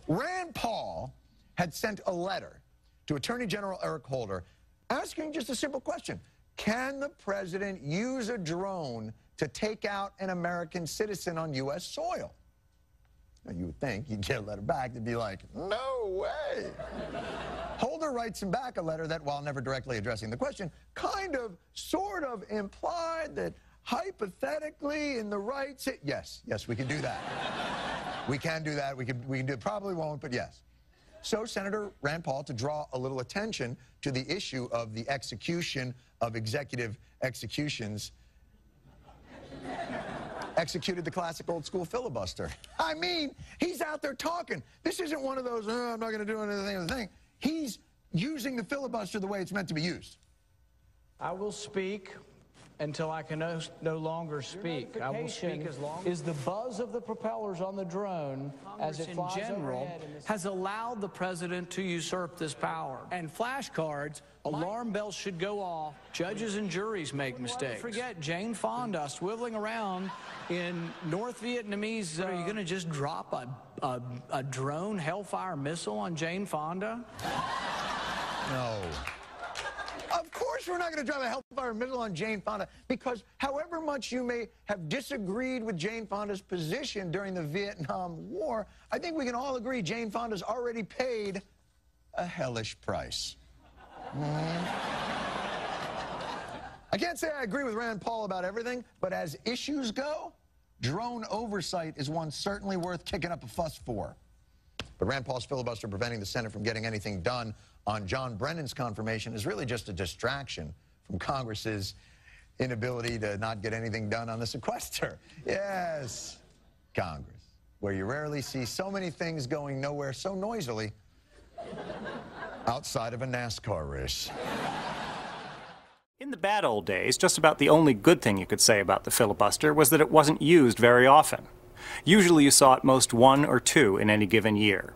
Rand Paul had sent a letter to Attorney General Eric Holder asking just a simple question. Can the president use a drone to take out an American citizen on U.S. soil? Now, you would think you'd get a letter back that'd be like, no way. Holder writes him back a letter that, while never directly addressing the question, kind of, sort of implied that hypothetically in the right... Yes, we can do that. We can do that. We can do it. Probably won't, but yes. So Senator Rand Paul, to draw a little attention to the issue of the execution of executive executions, executed the classic old school filibuster. I mean, he's out there talking. This isn't one of those, I'm not going to do anything. He's using the filibuster the way it's meant to be used. I will speak until I can no longer speak. I will speak as long as the buzz of the propellers on the drone as it flies overhead has allowed the president to usurp this power. And flashcards, alarm bells should go off. Judges and juries make mistakes. Don't forget Jane Fonda swiveling around in North Vietnamese. Are you going to just drop a drone Hellfire missile on Jane Fonda? No. Of course we're not going to drive a Hellfire missile on Jane Fonda, because however much you may have disagreed with Jane Fonda's position during the Vietnam War, I think we can all agree Jane Fonda's already paid a hellish price. I can't say I agree with Rand Paul about everything, but as issues go, drone oversight is one certainly worth kicking up a fuss for. But Rand Paul's filibuster preventing the Senate from getting anything done on John Brennan's confirmation is really just a distraction from Congress's inability to not get anything done on the sequester. Yes, Congress, where you rarely see so many things going nowhere so noisily outside of a NASCAR race. In the bad old days, just about the only good thing you could say about the filibuster was that it wasn't used very often. Usually you saw at most one or two in any given year.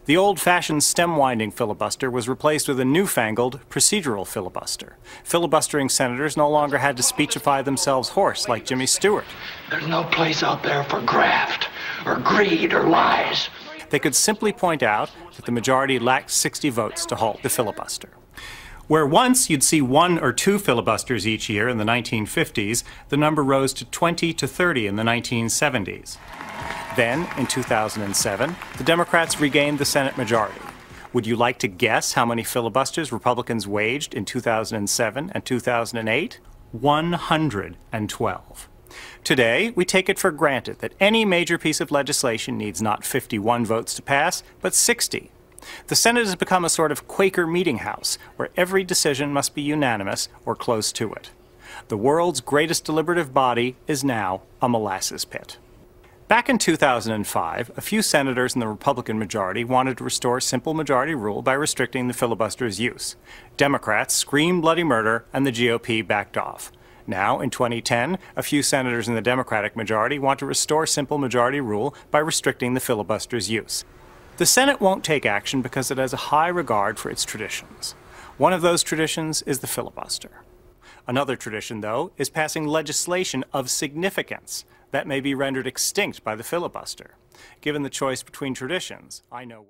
The old-fashioned stem-winding filibuster was replaced with a newfangled procedural filibuster. Filibustering senators no longer had to speechify themselves hoarse like Jimmy Stewart. There's no place out there for graft or greed or lies. They could simply point out that the majority lacked 60 votes to halt the filibuster. Where once you'd see one or two filibusters each year in the 1950s, the number rose to 20 to 30 in the 1970s. Then, in 2007, the Democrats regained the Senate majority. Would you like to guess how many filibusters Republicans waged in 2007 and 2008? 112. Today, we take it for granted that any major piece of legislation needs not 51 votes to pass, but 60. The Senate has become a sort of Quaker meeting house, where every decision must be unanimous or close to it. The world's greatest deliberative body is now a molasses pit. Back in 2005, a few senators in the Republican majority wanted to restore simple majority rule by restricting the filibuster's use. Democrats screamed bloody murder, and the GOP backed off. Now, in 2010, a few senators in the Democratic majority want to restore simple majority rule by restricting the filibuster's use. The Senate won't take action because it has a high regard for its traditions. One of those traditions is the filibuster. Another tradition, though, is passing legislation of significance that may be rendered extinct by the filibuster. Given the choice between traditions, I know